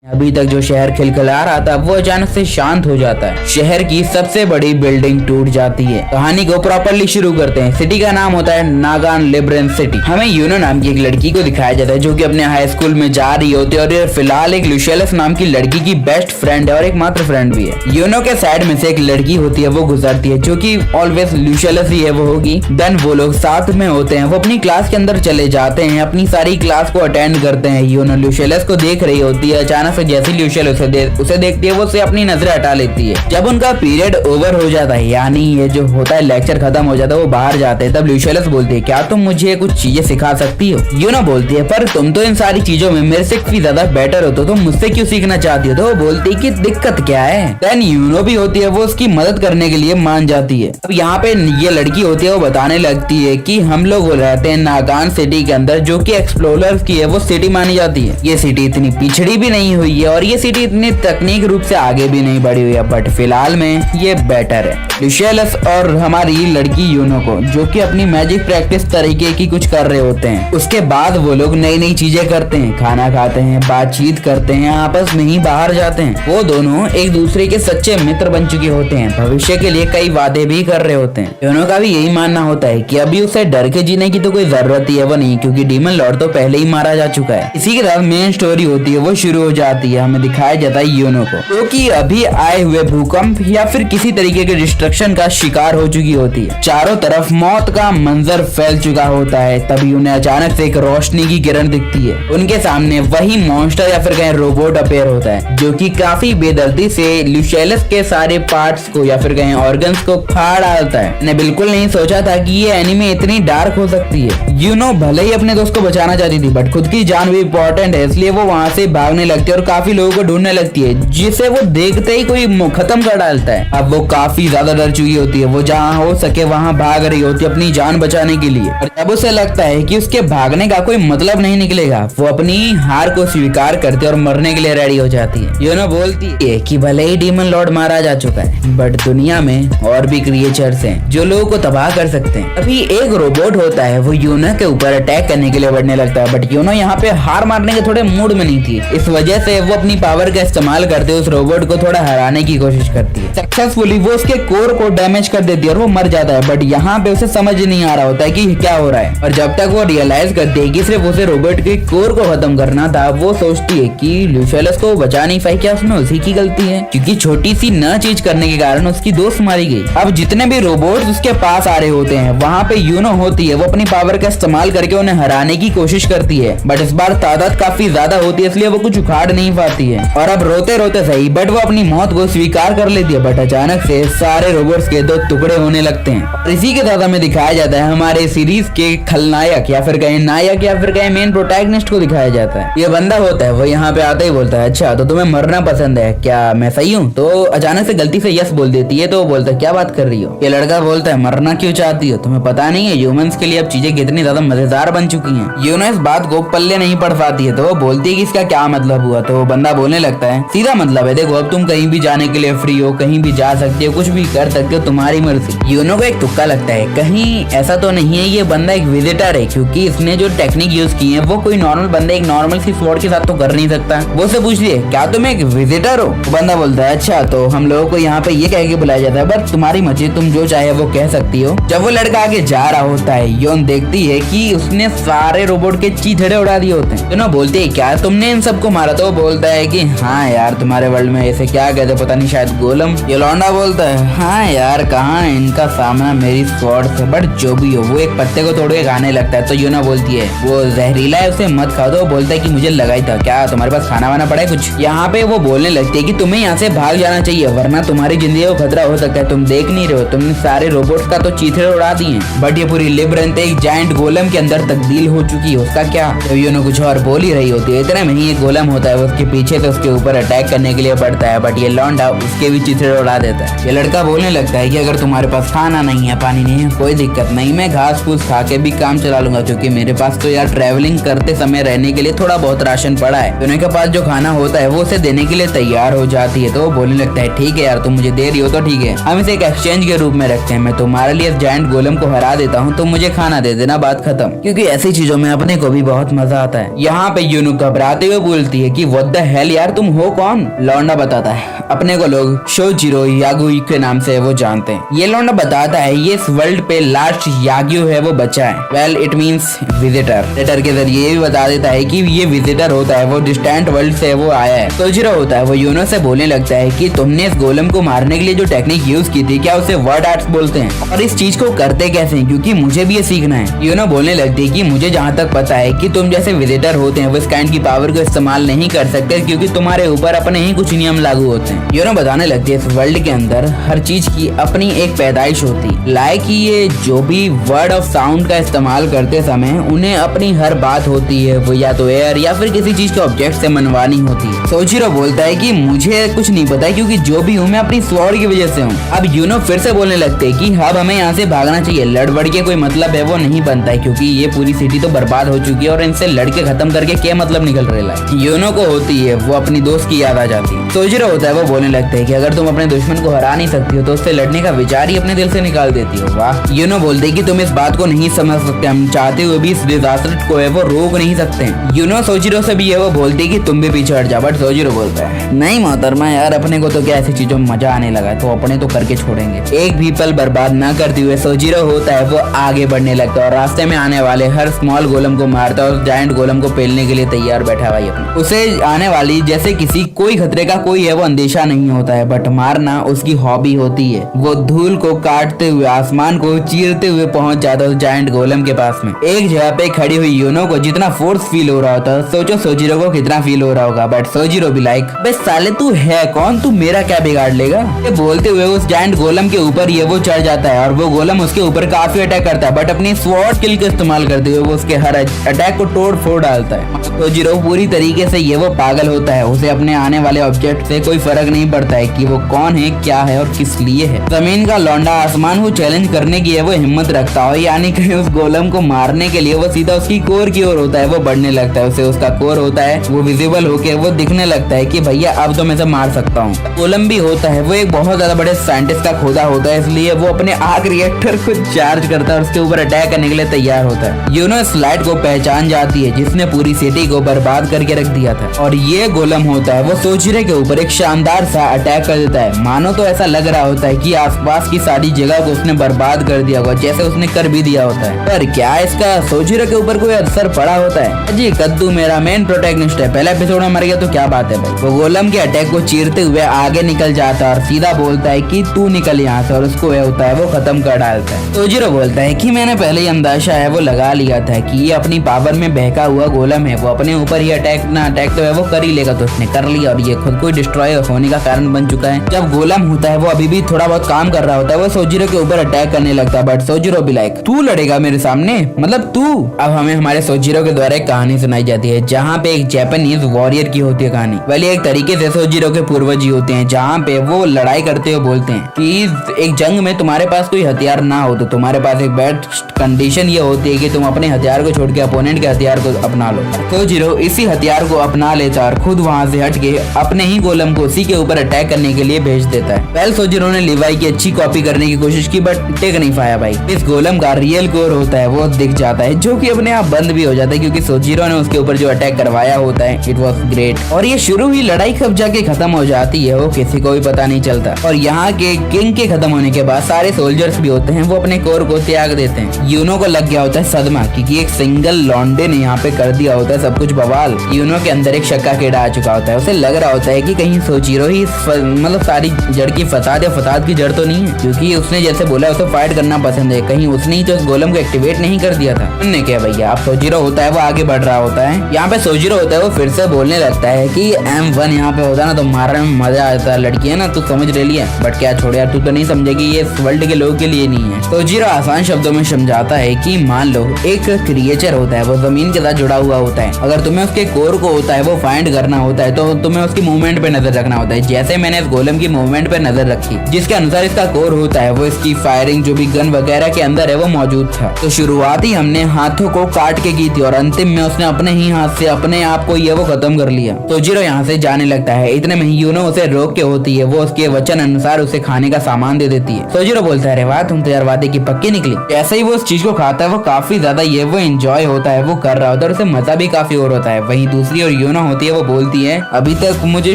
अभी तक जो शहर खिलखिला रहा था वो अचानक से शांत हो जाता है। शहर की सबसे बड़ी बिल्डिंग टूट जाती है। कहानी को प्रॉपर्ली शुरू करते हैं। सिटी का नाम होता है नागान लिब्रेंस सिटी। हमें यूनो नाम की एक लड़की को दिखाया जाता है जो कि अपने हाई स्कूल में जा रही होती है और ये फिलहाल एक लुशेलस नाम की लड़की की बेस्ट फ्रेंड है और एक मात्र फ्रेंड भी है। यूनो के साइड में से एक लड़की होती है, वो गुजरती है जो कि ऑलवेज लुशेलस ही है वो होगी। देन वो लोग साथ में होते हैं। वो अपनी क्लास के अंदर चले जाते हैं, अपनी सारी क्लास को अटेंड करते हैं। यूनो लुशेलस को देख रही होती है। अचानक से जैसी ल्यूशियल उसे देखती है वो उसे अपनी नजरें हटा लेती है। जब उनका पीरियड ओवर हो जाता है, यानी ये जो होता है लेक्चर खत्म हो जाता है, वो बाहर जाते हैं, तब ल्यूशियस बोलती है क्या तुम मुझे कुछ चीजें सिखा सकती हो? यूनो बोलती है पर तुम तो इन सारी चीजों में मेरे से भी ज्यादा बेटर हो, तो तुम मुझसे क्यों सीखना चाहती हो? तो वो बोलती है कि दिक्कत क्या है। देन यूनो भी होती है, वो उसकी मदद करने के लिए मान जाती है। अब यहाँ पे ये लड़की होती है, वो बताने लगती है कि हम लोग रहते हैं नागान सिटी के अंदर जो कि एक्सप्लोरर्स की है वो सिटी मानी जाती है। ये सिटी इतनी पिछड़ी भी नहीं हुई है और ये सिटी इतनी तकनीक रूप से आगे भी नहीं बढ़ी हुई है, बट फिलहाल में ये बेटर है। लुशेलस और हमारी लड़की यूनो को जो कि अपनी मैजिक प्रैक्टिस तरीके की कुछ कर रहे होते हैं। उसके बाद वो लोग नई नई चीजें करते हैं, खाना खाते हैं, बातचीत करते हैं, आपस में ही बाहर जाते हैं। वो दोनों एक दूसरे के सच्चे मित्र बन चुके होते हैं, भविष्य के लिए कई वादे भी कर रहे होते हैं। यूनो का भी यही मानना होता है कि अभी उसे डर के जीने की तो कोई जरूरत ही है वो नहीं, क्योंकि डीमन लॉर्ड तो पहले ही मारा जा चुका है। इसी के साथ मेन स्टोरी होती है वो शुरू हो जाती है। हमें दिखाया जाता है यूनो को क्योंकि अभी आए हुए भूकंप या फिर किसी तरीके के डिस्ट्रक्शन का शिकार हो चुकी होती है। चारों तरफ मौत का मंजर फैल चुका होता है। तभी उन्हें अचानक से एक रोशनी की किरण दिखती है। उनके सामने वही मॉन्स्टर या फिर कहीं रोबोट अपेयर होता है जो कि काफी बेदर्दी से लुशेलस के सारे पार्ट्स को या फिर कहीं ऑर्गन्स को फाड़ डालता है। मैंने बिल्कुल नहीं सोचा था कि ये एनिमे इतनी डार्क हो सकती है। यूनो भले ही अपने दोस्त को बचाना चाहती थी, बट खुद की जान भी इम्पोर्टेंट है, इसलिए वो वहाँ से भागने लगती है और काफी लोगों को ढूंढने लगती है जिसे वो देखते ही कोई खत्म कर डालता है। अब वो काफी ज्यादा डर चुकी होती है। वो जहाँ हो सके वहाँ भाग रही होती है अपनी जान बचाने के लिए। और जब उसे लगता है कि उसके भागने का कोई मतलब नहीं निकलेगा, वो अपनी हार को स्वीकार करती है और मरने के लिए रेडी हो जाती है। यूनो बोलती है कि भले ही डीमन लॉर्ड मारा जा चुका है, बट दुनिया में और भी क्रिएचर्स हैं जो लोगों को तबाह कर सकते हैं। अभी एक रोबोट होता है, वो यूनो के ऊपर अटैक करने के लिए बढ़ने लगता है, बट यूनो यहाँ पे हार मारने के थोड़े मूड में नहीं थी। इस वजह से वो अपनी पावर का इस्तेमाल करते हुए उस रोबोट को थोड़ा हराने की कोशिश करती है। सक्सेसफुली वो उसके कोर को डैमेज कर देती है और वो मर जाता है। बट यहाँ पे उसे समझ नहीं आ रहा होता है कि क्या हो रहा है। और जब तक वो रियलाइज करती है कि सिर्फ उसे रोबोट के कोर को खत्म करना था, वो सोचती है कि लुशेलस को बचा नहीं पाई, क्या उसमें उसी की गलती है? क्योंकि छोटी सी न चीज करने के कारण उसकी दोस्त मारी गई। अब जितने भी रोबोट उसके पास आ रहे होते हैं, वहाँ पे यूनो होती है, वो अपनी पावर का इस्तेमाल करके उन्हें हराने की कोशिश करती है। बट इस बार तादाद काफी ज्यादा होती है, इसलिए वो कुछ उखाड़ नहीं पाती है। और अब रोते रोते सही, बट वो अपनी मौत को स्वीकार कर लेती है। बट अचानक से सारे रोबोट्स के दो टुकड़े होने लगते हैं। और इसी के साथ हमें दिखाया जाता है हमारे सीरीज के खलनायक या फिर कहीं नायक या फिर कहीं मेन प्रोटैगनिस्ट को दिखाया जाता है। ये बंदा होता है, वो यहाँ पे आते ही बोलता है अच्छा तो तुम्हें मरना पसंद है, क्या मैं सही हूँ? तो अचानक से गलती से यस बोल देती है। तो वो बोलता है क्या बात कर रही हो? ये लड़का बोलता है मरना क्यों चाहती हो? तुम्हें पता नहीं है ह्यूमंस के लिए अब चीजें कितनी ज्यादा मजेदार बन चुकी हैं। यूनो इस बात को पल्ले नहीं पड़ पाती है, तो वो बोलती है कि इसका क्या मतलब हुआ? तो बंदा बोलने लगता है सीधा मतलब है, देखो अब तुम कहीं भी जाने के लिए फ्री हो, कहीं भी जा सकती हो, कुछ भी कर सकते हो, तुम्हारी मर्जी। यूनो को एक तुक्का लगता है कहीं ऐसा तो नहीं है ये बंदा एक विजिटर है, क्योंकि इसने जो टेक्निक यूज की है वो कोई नॉर्मल बंदा एक नॉर्मल सी स्वॉर्ड के साथ तो कर नहीं सकता। वो उसे पूछती है क्या तुम एक विजिटर हो? बंदा बोलता है अच्छा तो हम लोगों को यहाँ पे ये कह के बुलाया जाता है, बस तुम्हारी मर्जी, तुम जो चाहे वो कह सकती हो। जब वो लड़का आगे जा रहा होता है, यून देखती है कि उसने सारे रोबोट के चीथड़े उड़ा दिए होते हैं। तो ना बोलते है क्या तुमने इन सबको मारा? तो वो बोलता है कि हाँ यार तुम्हारे वर्ल्ड में ऐसे क्या कहते पता नहीं, शायद गोलम। ये लौंडा बोलता है हाँ यार कहाँ है इनका सामना मेरी स्वॉर्ड से, बट जो भी हो। वो एक पत्ते को तोड़ के खाने लगता है। तो यूनो बोलती है वो जहरीला है, उसे मत खाओ। तो वो बोलता है कि मुझे लगा ही था, क्या तुम्हारे पास खाना वाना पड़ा है कुछ? यहाँ पे वो बोलने लगती है कि तुम्हें यहाँ से भाग जाना चाहिए, वरना तुम्हारी जिंदगी को खतरा हो सकता है। तुम देख नहीं रहे हो, तुमने सारे रोबोट्स का तो चीथड़े उड़ा दिए, बट ये पूरी लिब्रेंथ एक जायंट गोलम के अंदर तब्दील हो चुकी है, उसका क्या? तो यूनो कुछ और बोल ही रही होती है। इतने में ही एक गोलम होता है, उसके पीछे से उसके ऊपर अटैक करने के लिए बढ़ता है, बट ये लौंडा उसके भी चिथड़े उड़ा देता है। ये लड़का बोलने लगता है कि अगर तुम्हारे पास खाना नहीं है, पानी नहीं है, कोई दिक्कत नहीं, मैं घास फूस खा के भी काम चला लूंगा, क्योंकि मेरे पास तो यार ट्रैवलिंग करते समय रहने के लिए थोड़ा बहुत राशन पड़ा है। यूनो के पास जो खाना होता है वो उसे देने के लिए तैयार हो जाती है। तो वो बोलने लगता है ठीक है यार तुम मुझे दे रही हो तो ठीक है, हम इसे एक एक्सचेंज के रूप में रखते हैं, मैं तुम्हारे लिए जायंट गोलम को हरा देता हूँ, तुम मुझे खाना दे देना, बात खत्म। क्योंकि ऐसी चीजों में अपने को भी बहुत मजा आता है। यहाँ पे यूनो घबराते हुए बोलती है कि व्हाट द हेल यार, तुम हो कौन? लौंडा बताता है अपने को लोग शोजिरो यागुई के नाम से वो जानते हैं। ये लौंडा बताता है ये इस वर्ल्ड पे लास्ट याग्यू है वो बचा है। Well it means visitor. Letter के जरिए ये भी बता देता है कि ये विजिटर होता है वो डिस्टेंट वर्ल्ड से वो आया है। सोजिरो होता है वो यूनो से बोलने लगता है कि तुमने इस गोलम को मारने के लिए जो टेक्निक यूज की थी क्या उसे वर्ड आर्ट्स बोलते हैं और इस चीज को करते कैसे हैं, क्योंकि मुझे भी ये सीखना है। यूनो बोलने लगती है कि मुझे जहाँ तक पता है कि तुम जैसे विजिटर होते हैं वो इस काइंड की पावर को इस्तेमाल नहीं कर सकते क्योंकि तुम्हारे ऊपर अपने ही कुछ नियम लागू होते हैं। यूनो बताने लगती है इस वर्ल्ड के अंदर हर चीज की अपनी एक पैदाइश होती, लाइक ये जो भी वर्ड ऑफ साउंड का इस्तेमाल करते समय उन्हें अपनी हर बात होती है वो या तो एयर या फिर किसी चीज के ऑब्जेक्ट से मनवानी होती है। सोजिरो बोलता है कि मुझे कुछ नहीं पता क्योंकि जो भी हूँ मैं अपनी स्वॉर्ड की वजह से हूँ। अब यूनो फिर से बोलने लगते हैं कि अब हमें यहाँ से भागना चाहिए, लड़ बढ़ के कोई मतलब है वो नहीं बनता है क्योंकि ये पूरी सिटी तो बर्बाद हो चुकी है और इनसे लड़के खत्म करके क्या मतलब निकल रहा है। यूनो को होती है वो अपनी दोस्त की याद आ जाती है। सोजिरो होता है वो बोलने लगता है कि अगर तुम अपने दुश्मन को हरा नहीं सकती हो तो उससे लड़ने का विचार ही अपने दिल से निकाल देती हो। वाह। यूनो बोलते कि तुम इस बात को नहीं समझ सकते, हम चाहते हुए भी इस डिजास्टर को है वो रोक नहीं सकते। यूनो सोजिरो से भी है वो बोलती कि तुम भी पीछे हट जाओ, बट सोजिरो बोलता है नहीं मोहतरमा यार, अपने को तो क्या ऐसी चीजों में मजा आने लगा है तो अपने तो करके छोड़ेंगे। एक भी पल बर्बाद ना करते हुए सोजिरो होता है वो आगे बढ़ने लगता है और रास्ते में आने वाले हर स्मॉल गोलम को मारता है और जायंट गोलम को पेलने के लिए तैयार बैठा हुआ है। उसे आने वाली जैसे किसी कोई खतरे का कोई है वो अंदेशा नहीं होता है, बट मारना उसकी हॉबी होती है। वो धूल को काटते हुए आसमान को चीरते हुए पहुंच जाता है उस जायंट गोलम के पास में। एक जगह पे खड़ी हुई यूनो को जितना फोर्स फील हो रहा होता सोचो सोजिरो को कितना फील हो रहा होगा, बट सोजिरो भी लाइक बे साले तू है कौन, तू मेरा क्या बिगाड़ लेगा। ये बोलते हुए उस जायंट गोलम के ऊपर ये वो चढ़ जाता है और वो गोलम उसके ऊपर काफी अटैक करता है, बट अपनी स्वॉर्ड स्किल का इस्तेमाल करते हुए वो उसके हर अटैक को तोड़ फोड़ डालता है। सोजिरो पूरी तरीके से ये वो पागल होता है, उसे अपने आने वाले ऑब्जेक्ट से कोई फर्क नहीं पड़ता है कि वो कौन है, क्या है और किस लिए है। जमीन का लौंडा आसमान को चैलेंज करने की है वो हिम्मत रखता हो, यानी कि उस गोलम को मारने के लिए वो सीधा उसकी कोर की ओर होता है वो बढ़ने लगता है। उसे उसका कोर होता है वो विजिबल होके वो दिखने लगता है कि भैया अब तो मैं इसे मार सकता हूँ। गोलम भी होता है वो एक बहुत ज्यादा बड़े साइंटिस्ट का खोदा होता है, इसलिए वो अपने आग रिएक्टर को चार्ज करता है और उसके ऊपर अटैक करने के लिए तैयार होता है। यूनो इस लाइट को पहचान जाती है जिसने पूरी सिटी को बर्बाद करके रख दिया था और ये गोलम होता है वो सोजिरो के ऊपर एक शानदार सा अटैक कर देता है। मानो तो ऐसा लग रहा होता है कि आसपास की सारी जगह को उसने बर्बाद कर दिया होगा, जैसे उसने कर भी दिया होता है। पर क्या इसका सोजिरो के ऊपर कोई असर पड़ा होता है? जी कद्दू मेरा मेन प्रोटैगनिस्ट है, पहले एपिसोड में मर गया तो क्या बात है भाई। वो गोलम के अटैक को चीरते हुए आगे निकल जाता है और सीधा बोलता है कि तू निकल यहाँ से और उसको होता है वो खत्म कर डालता है। सोजिरो बोलता है कि मैंने पहले ही अंदाजा है वो लगा लिया था कि ये अपनी पावर में बहका हुआ गोलम है, वो अपने ऊपर ही अटैक तो है वो कर ही लेगा, तो उसने कर लिया और ये खुद को डिस्ट्रॉय होने का कारण बन चुका है। जब गोलम होता है वो अभी भी थोड़ा बहुत काम कर रहा होता है, वो सोजिरो के ऊपर अटैक करने लगता है, बट सोजिरो भी लाइक तू लड़ेगा मेरे सामने, मतलब तू। अब हमें हमारे सोजिरो के द्वारा एक कहानी सुनाई जाती है जहाँ पे एक जापानीज वॉरियर की होती है कहानी। वाली एक तरीके से सोजिरो के पूर्वज ही होते हैं, जहाँ पे वो लड़ाई करते हुए बोलते हैं कि एक जंग में तुम्हारे पास कोई हथियार ना हो तो तुम्हारे पास एक बेस्ट कंडीशन ये होती है कि तुम अपने हथियार को छोड़ के अपोनेंट के हथियार को अपना लो। सोजिरो इसी हथियार को अपना लेता और खुद वहाँ से हट के अपने ही गोलम को उसी के ऊपर अटैक करने के लिए भेज देता है। वेल सोजिरो ने लिवाई की अच्छी कॉपी करने की कोशिश की बट टेक नहीं पाया भाई। इस गोलम का रियल कोर होता है वो दिख जाता है जो कि अपने आप बंद भी हो जाता है क्योंकि सोजिरो ने उसके ऊपर जो अटैक करवाया होता है इट वॉज ग्रेट। और ये शुरू ही लड़ाई कब जाके खत्म हो जाती है वो किसी को भी पता नहीं चलता। और यहाँ के किंग के खत्म होने के बाद सारे सोल्जर्स भी होते हैं वो अपने कोर को त्याग देते हैं। यूनो को लग गया होता है सदमा क्योंकि एक सिंगल लॉन्डे ने यहाँ पे कर दिया होता है सब कुछ बवाल। यूनो के अंदर एक शक्का कीड़ा आ चुका होता है, उसे लग रहा होता है कि कहीं सोजिरो ही मतलब सारी जड़ की फसाद या फसाद की जड़ तो नहीं है, क्योंकि उसने जैसे बोला उसे फाइट करना पसंद है, कहीं उसने ही तो गोलम को एक्टिवेट नहीं कर दिया था। उन्होंने क्या भैया। अब सोजिरो होता है वो आगे बढ़ रहा होता है, यहाँ पे सोजिरो होता है वो फिर से बोलने लगता है कि M1 यहाँ पे होता है ना तो मारने में मजा आता है, लड़की है ना तू समझ ले लिया, बट क्या छोड़ यार तू तो नहीं समझेगी ये इस वर्ल्ड के लोगों के लिए नहीं है। सोजिरो आसान शब्दों में समझाता है कि मान लो एक क्रिएचर होता है वो जमीन के साथ जुड़ा हुआ होता है, अगर तुम्हें उसके कोर को होता है वो फाइंड करना होता है तो तुम्हें उसकी मूवमेंट पे नजर रखना होता है। जैसे मैंने इस गोलम की मूवमेंट पे नजर रखी जिसके अनुसार इसका कोर होता है वो इसकी फायरिंग जो भी गन वगैरह के अंदर है वो मौजूद था। तो शुरुआती हमने हाथों को काट के की थी और अंतिम में उसने अपने ही हाथ से अपने आप को ये वो खत्म कर लिया। सोजिरो यहाँ से जाने लगता है, इतने में यूनो उसे रोक के होती है, वो उसके वचन अनुसार उसे खाने का सामान दे देती है। सोजिरो बोलता है अरे वाह तुम तो यार वादे की पक्की निकली। जैसे ही वो उस चीज को खाता है वो काफी ज्यादा ये वो एंजॉय होता है वो कर रहा होता है और उसे मजा भी काफी और होता है। वहीं दूसरी और यूनो यूनो होती है वो बोलती है अभी तक मुझे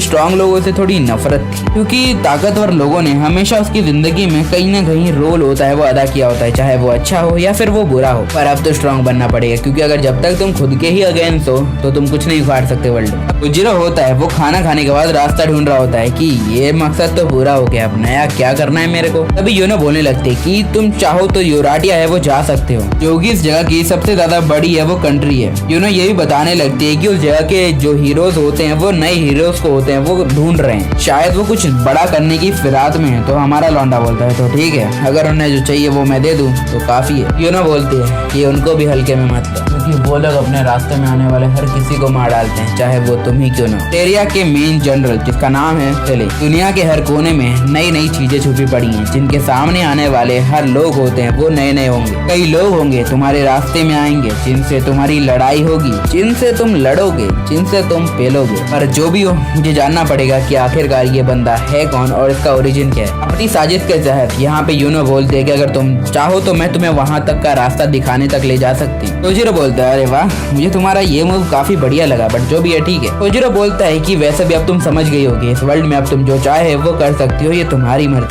स्ट्रॉन्ग लोगों से थोड़ी नफरत थी, क्योंकि ताकतवर लोगों ने हमेशा उसकी जिंदगी में कहीं ना कहीं रोल होता है वो अदा किया होता है, चाहे वो अच्छा हो या फिर वो बुरा हो। पर अब तो स्ट्रॉन्ग बनना पड़ेगा, क्योंकि अगर जब तक तुम खुद के ही अगेंस्ट हो तो तुम कुछ नहीं उखाड़ सकते वर्ल्ड में। उजिरो होता है वो खाना खाने के बाद रास्ता ढूंढ रहा होता है कि ये मकसद तो पूरा हो गया, अब नया क्या करना है मेरे को। तभी यूनो बोलने लगते है कि तुम चाहो तो यूराटिया है वो जा सकते हो, जो कि इस जगह की सबसे ज्यादा बड़ी है वो कंट्री है। यूनो ये भी बताने लगती है कि उस जगह के जो हीरोज होते हैं वो नए हीरोज को होते हैं वो ढूंढ रहे हैं, शायद वो कुछ बड़ा करने की फिराद में है। तो हमारा लौंडा बोलता है तो ठीक है, अगर उन्हें जो चाहिए वो मैं दे दूं तो काफी है। यूनो बोलती है कि उनको भी हल्के में मत लो, क्योंकि वो लोग अपने रास्ते में आने वाले हर किसी को मार डालते हैं, चाहे वो तुम ही क्यों ना। टेरिया के मेन जनरल जिसका नाम है पेले, दुनिया के हर कोने में नई नई चीजें छुपी पड़ी हैं, जिनके सामने आने वाले हर लोग होते हैं वो नए नए होंगे। कई लोग होंगे तुम्हारे रास्ते में आएंगे जिनसे तुम्हारी लड़ाई होगी, जिनसे तुम लड़ोगे, जिनसे तुम पेलोगे। पर जो भी हो मुझे जानना पड़ेगा कि आखिरकार ये बंदा है कौन और इसका ओरिजिन क्या है। अपनी साजिश के तहत यहाँ पे यूनो बोलते है कि अगर तुम चाहो तो मैं तुम्हें वहाँ तक का रास्ता दिखाने तक ले जा सकती हूँ। ओजिरो बोलता है अरे वाह, मुझे तुम्हारा ये मूव काफी बढ़िया लगा, बट जो भी है ठीक है। ओजिरो बोलता है कि वैसे भी अब तुम समझ गई होगी, इस वर्ल्ड में अब तुम जो चाहे वो कर सकती हो, ये तुम्हारी मर्जी।